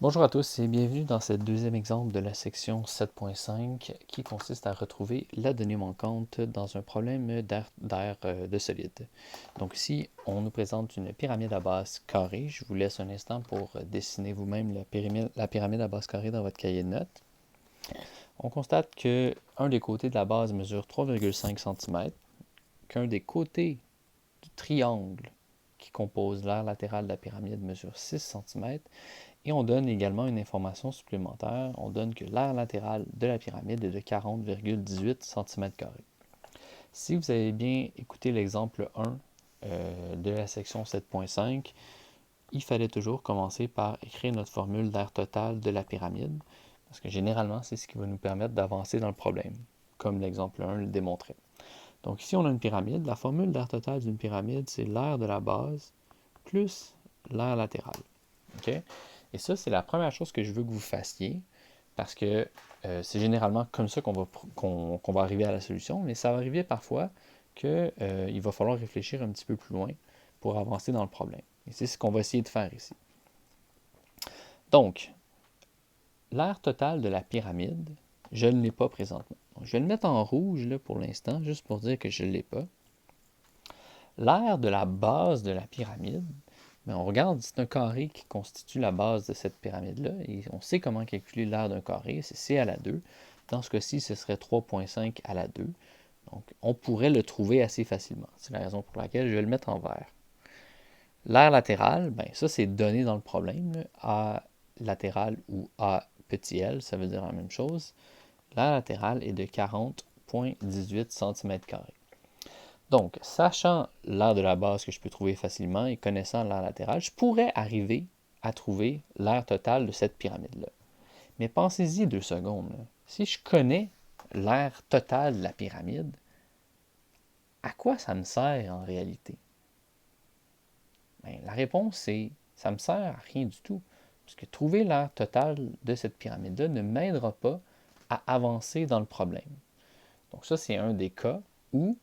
Bonjour à tous et bienvenue dans ce deuxième exemple de la section 7.5 qui consiste à retrouver la donnée manquante dans un problème d'air de solide. Donc ici, on nous présente une pyramide à base carrée. Je vous laisse un instant pour dessiner vous-même la pyramide à base carrée dans votre cahier de notes. On constate que un des côtés de la base mesure 3,5 cm, qu'un des côtés du triangle qui compose l'aire latérale de la pyramide mesure 6 cm, et on donne également une information supplémentaire. On donne que l'aire latérale de la pyramide est de 40,18 cm². Si vous avez bien écouté l'exemple 1 de la section 7.5, il fallait toujours commencer par écrire notre formule d'aire totale de la pyramide, parce que généralement, c'est ce qui va nous permettre d'avancer dans le problème, comme l'exemple 1 le démontrait. Donc ici, on a une pyramide. La formule d'aire totale d'une pyramide, c'est l'aire de la base plus l'aire latérale. Okay? Et ça, c'est la première chose que je veux que vous fassiez, parce que c'est généralement comme ça qu'on va arriver à la solution, mais ça va arriver parfois qu'il va falloir réfléchir un petit peu plus loin pour avancer dans le problème. Et c'est ce qu'on va essayer de faire ici. Donc, l'aire totale de la pyramide, je ne l'ai pas présentement. Donc, je vais le mettre en rouge là, pour l'instant, juste pour dire que je ne l'ai pas. L'aire de la base de la pyramide, mais on regarde, c'est un carré qui constitue la base de cette pyramide-là, et on sait comment calculer l'aire d'un carré, c'est C à la 2. Dans ce cas-ci, ce serait 3,5 à la 2. Donc, on pourrait le trouver assez facilement. C'est la raison pour laquelle je vais le mettre en vert. L'aire latérale, ben ça, c'est donné dans le problème. Là. A latérale ou A petit l, ça veut dire la même chose. L'aire latérale est de 40,18 cm². Donc, sachant l'aire de la base que je peux trouver facilement et connaissant l'aire latérale, je pourrais arriver à trouver l'aire totale de cette pyramide-là. Mais pensez-y 2 secondes. Là. Si je connais l'aire totale de la pyramide, à quoi ça me sert en réalité? Bien, la réponse c'est ça me sert à rien du tout. Parce que trouver l'aire totale de cette pyramide-là ne m'aidera pas à avancer dans le problème. Donc ça, c'est un des cas où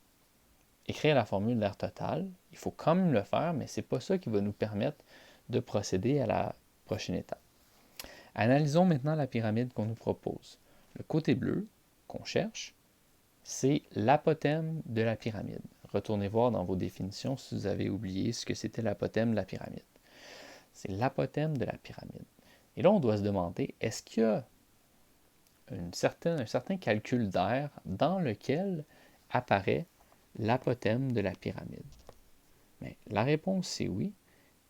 écrire la formule d'aire totale, il faut quand même le faire, mais ce n'est pas ça qui va nous permettre de procéder à la prochaine étape. Analysons maintenant la pyramide qu'on nous propose. Le côté bleu qu'on cherche, c'est l'apothème de la pyramide. Retournez voir dans vos définitions si vous avez oublié ce que c'était l'apothème de la pyramide. C'est l'apothème de la pyramide. Et là, on doit se demander, est-ce qu'il y a un certain calcul d'aire dans lequel apparaît l'apothème de la pyramide? Mais la réponse, c'est oui.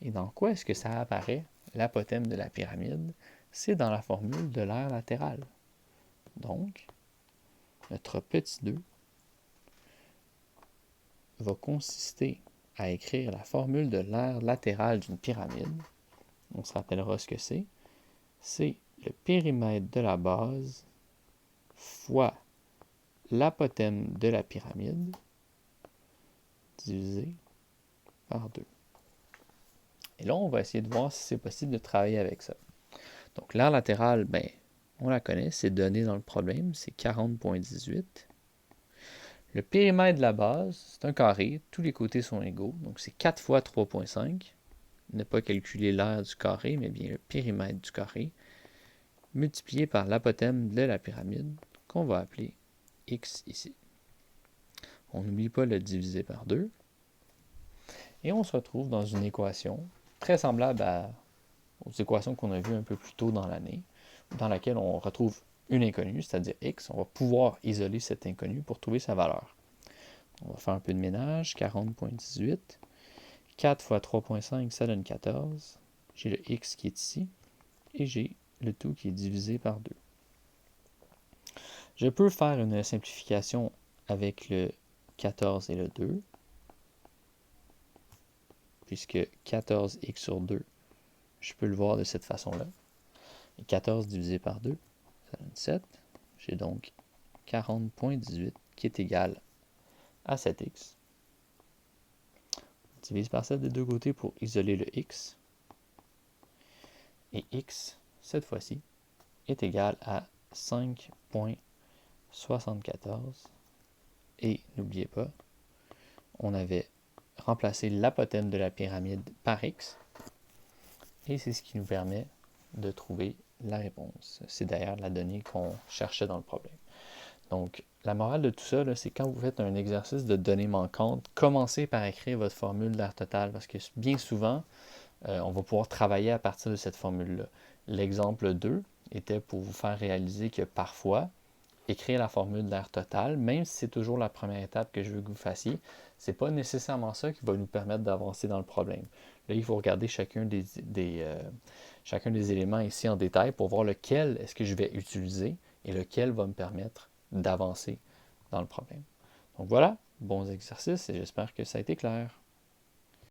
Et dans quoi est-ce que ça apparaît, l'apothème de la pyramide? C'est dans la formule de l'aire latérale. Donc, notre petit 2 va consister à écrire la formule de l'aire latérale d'une pyramide. On se rappellera ce que c'est. C'est le périmètre de la base fois l'apothème de la pyramide divisé par 2. Et là, on va essayer de voir si c'est possible de travailler avec ça. Donc, l'aire latérale, ben, on la connaît, c'est donné dans le problème, c'est 40,18. Le périmètre de la base, c'est un carré, tous les côtés sont égaux, donc c'est 4 fois 3,5. Ne pas calculer l'aire du carré, mais bien le périmètre du carré, multiplié par l'apothème de la pyramide, qu'on va appeler x ici. On n'oublie pas le diviser par 2. Et on se retrouve dans une équation très semblable aux équations qu'on a vues un peu plus tôt dans l'année, dans laquelle on retrouve une inconnue, c'est-à-dire x. On va pouvoir isoler cette inconnue pour trouver sa valeur. On va faire un peu de ménage, 40,18. 4 fois 3,5, ça donne 14. J'ai le x qui est ici, et j'ai le tout qui est divisé par 2. Je peux faire une simplification avec le 14 et le 2, puisque 14x sur 2, je peux le voir de cette façon-là. Et 14 divisé par 2, ça donne 7. J'ai donc 40,18 qui est égal à 7x. On divise par 7 des deux côtés pour isoler le x. Et x, cette fois-ci, est égal à 5,74. Et n'oubliez pas, on avait remplacé l'apothème de la pyramide par x. Et c'est ce qui nous permet de trouver la réponse. C'est d'ailleurs la donnée qu'on cherchait dans le problème. Donc, la morale de tout ça, c'est quand vous faites un exercice de données manquantes, commencez par écrire votre formule d'air total parce que bien souvent, on va pouvoir travailler à partir de cette formule-là. L'exemple 2 était pour vous faire réaliser que parfois, écrire la formule de l'air total, même si c'est toujours la première étape que je veux que vous fassiez, c'est pas nécessairement ça qui va nous permettre d'avancer dans le problème. Là, il faut regarder chacun des éléments ici en détail pour voir lequel est-ce que je vais utiliser et lequel va me permettre d'avancer dans le problème. Donc voilà, bons exercices et j'espère que ça a été clair.